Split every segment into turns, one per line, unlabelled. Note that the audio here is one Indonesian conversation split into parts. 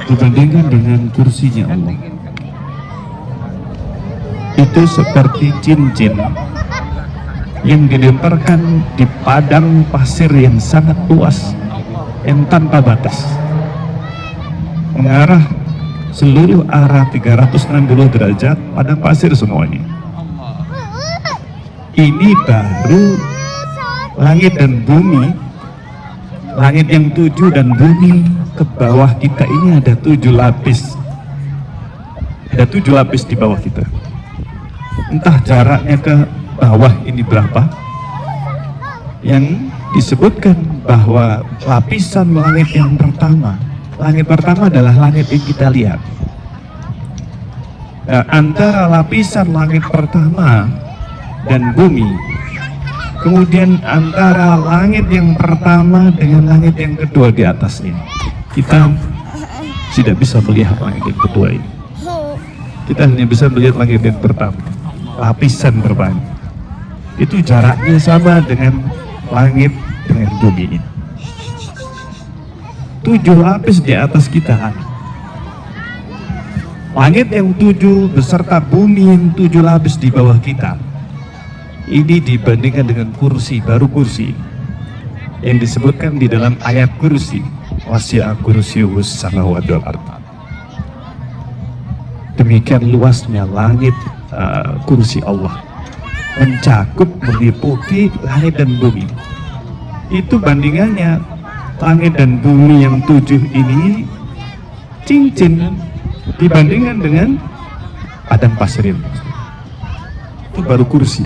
dibandingkan dengan kursinya Allah. Itu seperti cincin yang dilemparkan di padang pasir yang sangat luas, yang tanpa batas, mengarah seluruh arah 360 derajat padang pasir semuanya. Ini baru langit dan bumi, langit yang 7 dan bumi ke bawah kita ini ada 7 lapis. Ada 7 lapis di bawah kita. Entah jaraknya ke bawah ini berapa. Yang disebutkan bahwa lapisan langit yang pertama, langit pertama adalah langit yang kita lihat. Nah, antara lapisan langit pertama dan bumi, kemudian antara langit yang pertama dengan langit yang kedua di atasnya, kita tidak bisa melihat langit yang kedua ini. Kita hanya bisa melihat langit yang pertama, lapisan pertama. Itu jaraknya sama dengan langit dengan bumi ini. 7 lapis di atas kita. Langit yang 7 beserta bumi yang 7 lapis di bawah kita. Ini dibandingkan dengan kursi, baru kursi yang disebutkan di dalam ayat kursi, wasi'a kursiyyuhus samawati wal ardh. Demikian luasnya langit, kursi Allah, mencakup, meliputi langit dan bumi. Itu bandingannya, langit dan bumi yang 7 ini cincin dibandingkan dengan padang pasir itu. Itu baru kursi.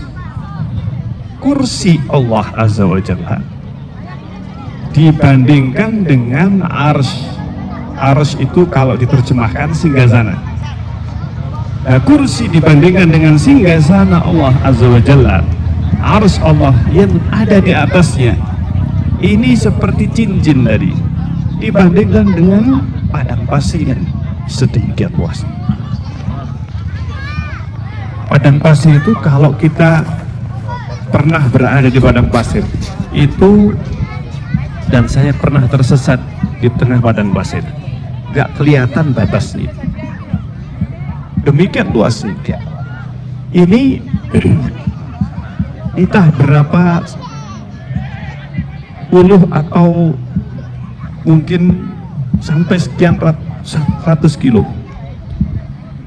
Kursi Allah Azza wa Jalla dibandingkan dengan arsy. Arsy itu kalau diterjemahkan singgasana. Nah, kursi dibandingkan dengan singgasana Allah Azza wa Jalla, arsy Allah yang ada di atasnya ini seperti cincin tadi dibandingkan dengan padang pasir yang sedemikian luas. Padang pasir itu, kalau kita pernah berada di padang pasir itu, dan saya pernah tersesat di tengah padang pasir, gak kelihatan batasnya, demikian luasnya. Ini entah berapa puluh atau mungkin sampai sekian 100 kilo.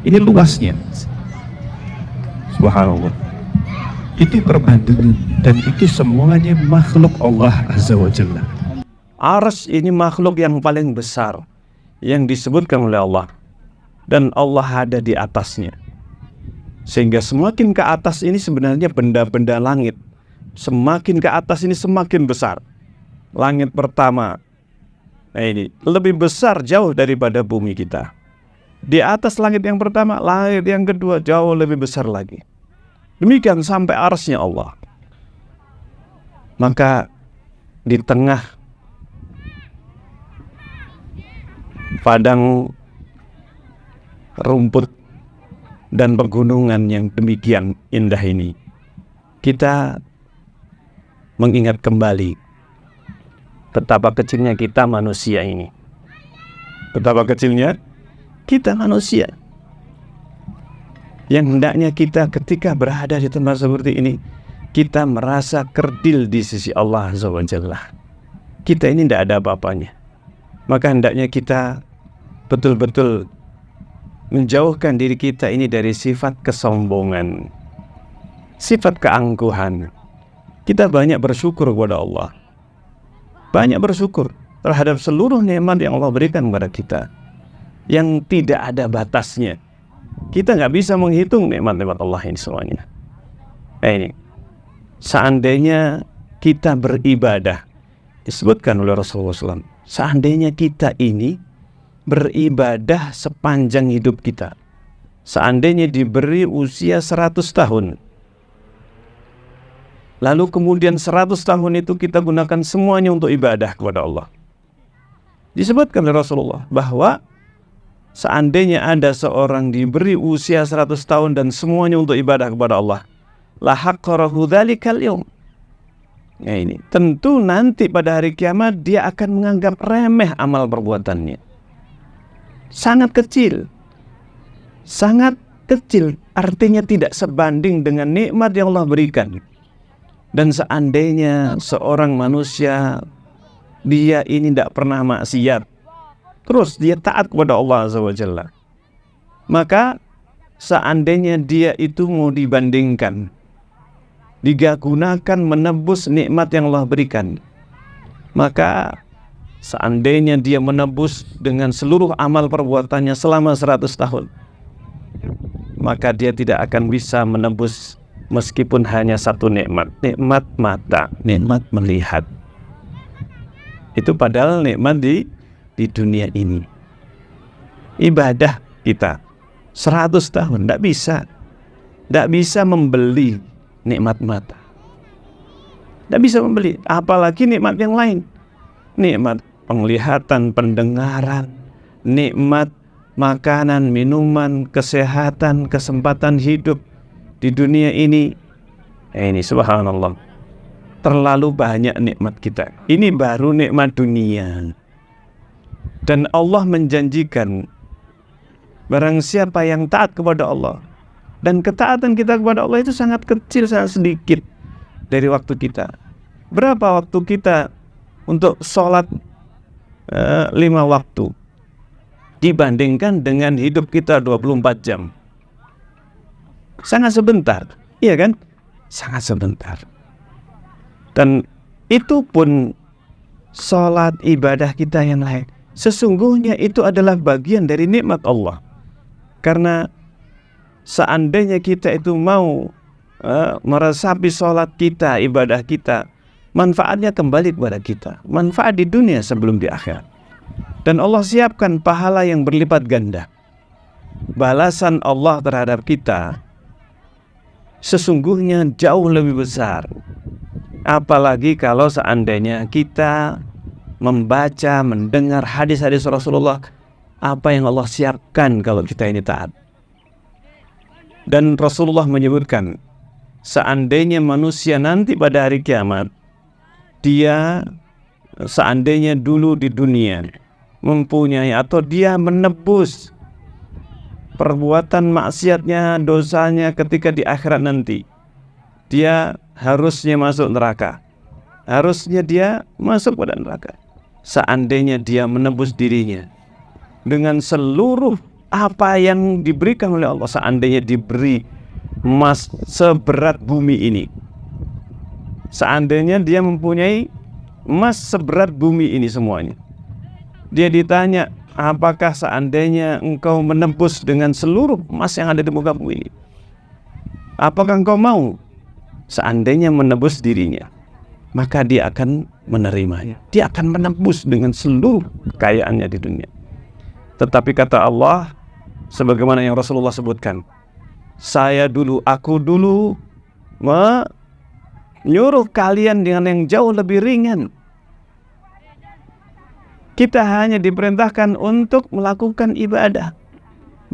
Ini luasnya, subhanallah. Itu perbandingan, dan itu semuanya makhluk Allah Azza wa Jalla. Arsy ini makhluk yang paling besar yang disebutkan oleh Allah, dan Allah ada di atasnya. Sehingga semakin ke atas ini sebenarnya benda-benda langit, semakin ke atas ini semakin besar. Langit pertama, nah ini lebih besar jauh daripada bumi kita. Di atas langit yang pertama, langit yang kedua jauh lebih besar lagi. Demikian sampai arsy-nya Allah. Maka di tengah padang rumput dan pegunungan yang demikian indah ini, kita mengingat kembali betapa kecilnya kita manusia ini. Betapa kecilnya kita manusia, yang hendaknya kita ketika berada di tempat seperti ini, kita merasa kerdil di sisi Allah Azza wa Jalla. Kita ini tidak ada apa-apanya. Maka hendaknya kita betul-betul menjauhkan diri kita ini dari sifat kesombongan, sifat keangkuhan. Kita banyak bersyukur kepada Allah, banyak bersyukur terhadap seluruh nikmat yang Allah berikan kepada kita, yang tidak ada batasnya. Kita nggak bisa menghitung nikmat-nikmat Allah ini semuanya. Ini seandainya kita beribadah, disebutkan oleh Rasulullah SAW, seandainya kita ini beribadah sepanjang hidup kita, seandainya diberi usia 100 tahun, lalu kemudian 100 tahun itu kita gunakan semuanya untuk ibadah kepada Allah. Disebutkan oleh Rasulullah bahwa seandainya ada seorang diberi usia 100 tahun dan semuanya untuk ibadah kepada Allah, la haqqarahu dzalikal yaum. Nah ini tentu nanti pada hari kiamat dia akan menganggap remeh amal perbuatannya. sangat kecil. Sangat kecil, artinya tidak sebanding dengan nikmat yang Allah berikan. Dan seandainya seorang manusia dia ini tidak pernah maksiat, terus dia taat kepada Allah Azza wa Jalla, maka seandainya dia itu mau dibandingkan, digunakan menebus nikmat yang Allah berikan, maka seandainya dia menebus dengan seluruh amal perbuatannya selama 100 tahun, maka dia tidak akan bisa menebus meskipun hanya satu nikmat, nikmat mata, nikmat melihat. Itu padahal nikmat di dunia ini. Ibadah kita 100 tahun tidak bisa membeli nikmat mata, tidak bisa membeli, apalagi nikmat yang lain, nikmat penglihatan, pendengaran, nikmat makanan, minuman, kesehatan, kesempatan hidup di dunia ini. Ini subhanallah, terlalu banyak nikmat kita. Ini baru nikmat dunia. Dan Allah menjanjikan, barang siapa yang taat kepada Allah, dan ketaatan kita kepada Allah itu sangat kecil, sangat sedikit dari waktu kita. Berapa waktu kita untuk sholat 5 waktu dibandingkan dengan hidup kita 24 jam? Sangat sebentar, iya kan? Sangat sebentar. Dan itu pun sholat, ibadah kita yang lain, sesungguhnya itu adalah bagian dari nikmat Allah. Karena seandainya kita itu mau meresapi sholat kita, ibadah kita, manfaatnya kembali kepada kita, manfaat di dunia sebelum di akhirat. Dan Allah siapkan pahala yang berlipat ganda. Balasan Allah terhadap kita sesungguhnya jauh lebih besar. Apalagi kalau seandainya kita membaca, mendengar hadis-hadis Rasulullah, apa yang Allah siapkan kalau kita ini taat. Dan Rasulullah menyebutkan, seandainya manusia nanti pada hari kiamat, dia seandainya dulu di dunia mempunyai atau dia menebus perbuatan maksiatnya, dosanya ketika di akhirat nanti, dia harusnya masuk neraka, harusnya dia masuk pada neraka. Seandainya dia menebus dirinya dengan seluruh apa yang diberikan oleh Allah, seandainya diberi emas seberat bumi ini, seandainya dia mempunyai emas seberat bumi ini semuanya, dia ditanya, apakah seandainya engkau menebus dengan seluruh emas yang ada di muka bumi ini, apakah engkau mau? Seandainya menebus dirinya, maka dia akan menerimanya. Dia akan menebus dengan seluruh kekayaannya di dunia. Tetapi kata Allah, sebagaimana yang Rasulullah sebutkan, aku dulu menyuruh kalian dengan yang jauh lebih ringan. Kita hanya diperintahkan untuk melakukan ibadah,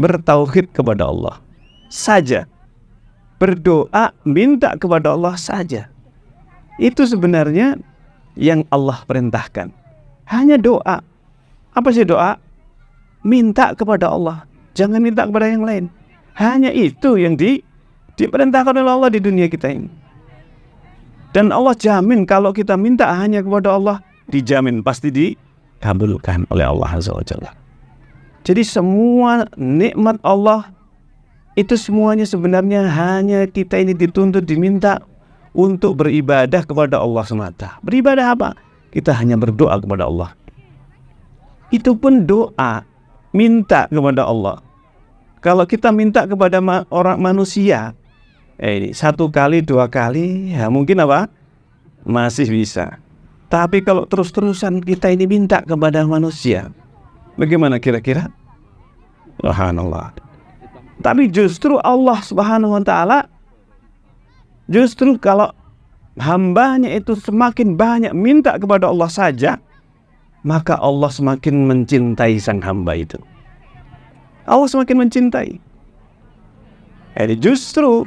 bertauhid kepada Allah saja, berdoa, minta kepada Allah saja. Itu sebenarnya yang Allah perintahkan. Hanya doa. Apa sih doa? Minta kepada Allah, jangan minta kepada yang lain. Hanya itu yang diperintahkan oleh Allah di dunia kita ini. Dan Allah jamin kalau kita minta hanya kepada Allah, dijamin pasti dikabulkan oleh Allah Azza wa Jalla. Jadi semua nikmat Allah itu semuanya sebenarnya hanya kita ini dituntut, diminta untuk beribadah kepada Allah semata. Beribadah apa? Kita hanya berdoa kepada Allah. Itu pun doa, minta kepada Allah. Kalau kita minta kepada orang manusia, ini 1 kali, 2 kali, ya mungkin apa? Masih bisa. Tapi kalau terus-terusan kita ini minta kepada manusia, bagaimana kira-kira? Subhanallah. Tapi justru Allah Subhanahu wa ta'ala, justru kalau hambanya itu semakin banyak minta kepada Allah saja, maka Allah semakin mencintai sang hamba itu. Allah semakin mencintai. Jadi justru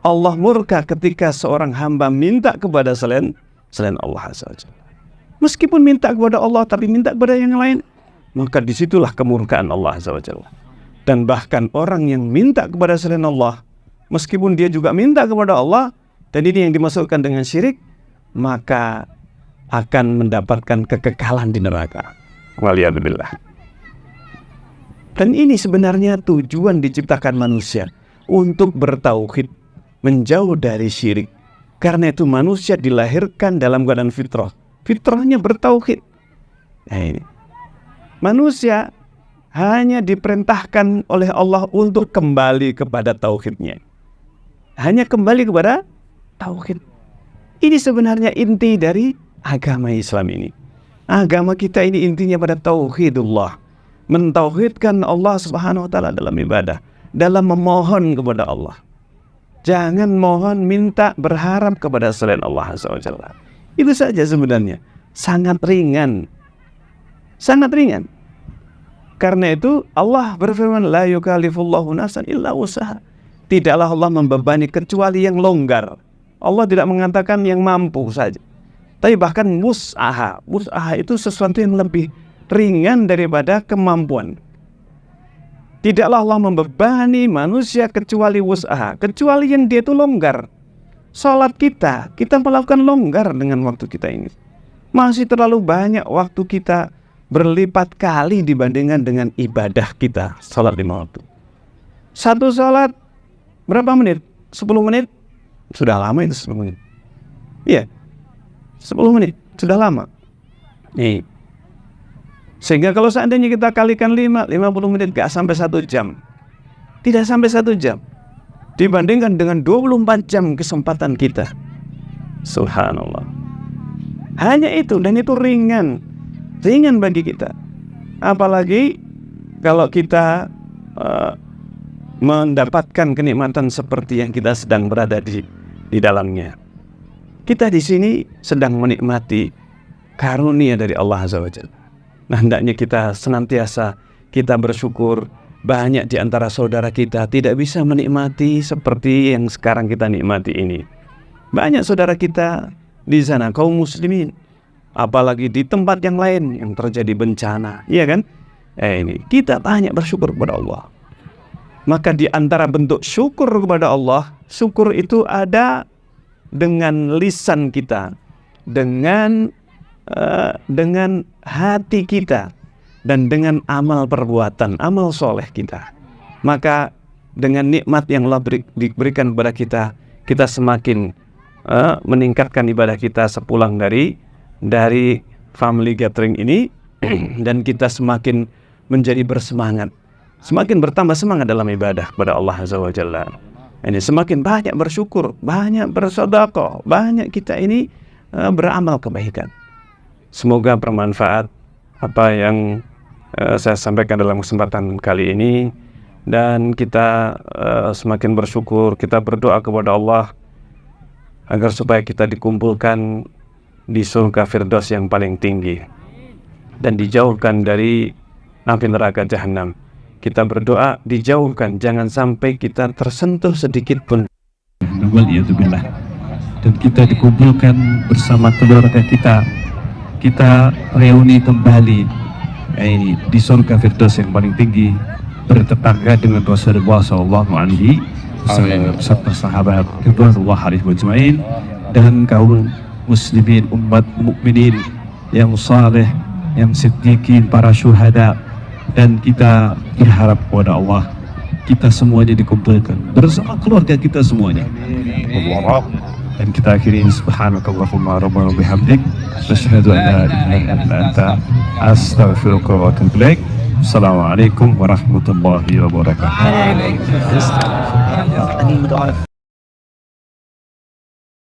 Allah murka ketika seorang hamba minta kepada selain Allah Azza wa Jalla. Meskipun minta kepada Allah tapi minta kepada yang lain, maka disitulah kemurkaan Allah Azza wa Jalla. Dan bahkan orang yang minta kepada selain Allah, meskipun dia juga minta kepada Allah, dan ini yang dimasukkan dengan syirik, maka akan mendapatkan kekekalan di neraka. Waliyadzubillah. Dan ini sebenarnya tujuan diciptakan manusia, untuk bertauhid, menjauh dari syirik. Karena itu manusia dilahirkan dalam keadaan fitrah. Fitrahnya bertauhid. Nah ini. Manusia hanya diperintahkan oleh Allah untuk kembali kepada tauhidnya. Hanya kembali kepada tauhid. Ini sebenarnya inti dari agama Islam ini. Agama kita ini intinya pada tauhidullah. Mentauhidkan Allah Subhanahu wa taala dalam ibadah, dalam memohon kepada Allah. Jangan mohon, minta, berharap kepada selain Allah Azza wa Jalla. Itu saja sebenarnya. Sangat ringan. Sangat ringan. Karena itu Allah berfirman, la yukallifullahu nafsan illa wus'aha. Tidaklah Allah membebani kecuali yang longgar. Allah tidak mengatakan yang mampu saja. Tapi bahkan wus'aha. Wus'aha itu sesuatu yang lebih ringan daripada kemampuan. Tidaklah Allah membebani manusia kecuali wus'aha, kecuali yang dia itu longgar. Salat kita melakukan longgar dengan waktu kita ini. Masih terlalu banyak waktu kita berlipat kali dibandingkan dengan ibadah kita, salat 5 waktu. Satu salat berapa menit? 10 menit? Sudah lama itu 10 menit. Iya, 10 menit, sudah lama. Nih. Sehingga kalau seandainya kita kalikan 50 menit, gak sampai 1 jam. Tidak sampai 1 jam. Dibandingkan dengan 24 jam kesempatan kita. Subhanallah. Hanya itu, dan itu ringan. Ringan bagi kita. Apalagi kalau kita mendapatkan kenikmatan seperti yang kita sedang berada di dalamnya. Kita di sini sedang menikmati karunia dari Allah Azza wa Jalla. Nah, hendaknya kita senantiasa kita bersyukur. Banyak di antara saudara kita tidak bisa menikmati seperti yang sekarang kita nikmati ini. Banyak saudara kita di sana, kaum muslimin, apalagi di tempat yang lain yang terjadi bencana, iya kan? Ini kita banyak bersyukur kepada Allah. Maka di antara bentuk syukur kepada Allah, syukur itu ada dengan lisan kita, dengan hati kita, dan dengan amal perbuatan, amal soleh kita. Maka dengan nikmat yang Allah diberikan kepada kita, kita semakin meningkatkan ibadah kita sepulang dari family gathering ini, dan kita semakin menjadi bersemangat, semakin bertambah semangat dalam ibadah kepada Allah Azza wa Jalla. Ini semakin banyak bersyukur, banyak bersedekah, banyak kita ini beramal kebaikan. Semoga bermanfaat apa yang saya sampaikan dalam kesempatan kali ini, dan kita semakin bersyukur, kita berdoa kepada Allah agar supaya kita dikumpulkan di surga Firdaus yang paling tinggi dan dijauhkan dari api neraka Jahannam. Kita berdoa dijauhkan, jangan sampai kita tersentuh sedikit pun. Waliyadzubillah. Dan kita dikumpulkan bersama keluarga kita. Kita reuni kembali di surga Firdaus yang paling tinggi, bertetangga dengan Rasulullah SAW beserta sahabat ridwanullah alaihim ajmain, dan kaum muslimin, umat mukminin yang saleh, yang siddiqin, para syuhada. Dan kita berharap kepada Allah, kita semuanya dikumpulkan bersama keluarga kita semuanya. Dan kita akhiri, subhanakallahumma rabbana bihamdik, asyhadu an la ilaha illa anta, astaghfiruka wa atubu ilaik. Assalamualaikum warahmatullahi wabarakatuh.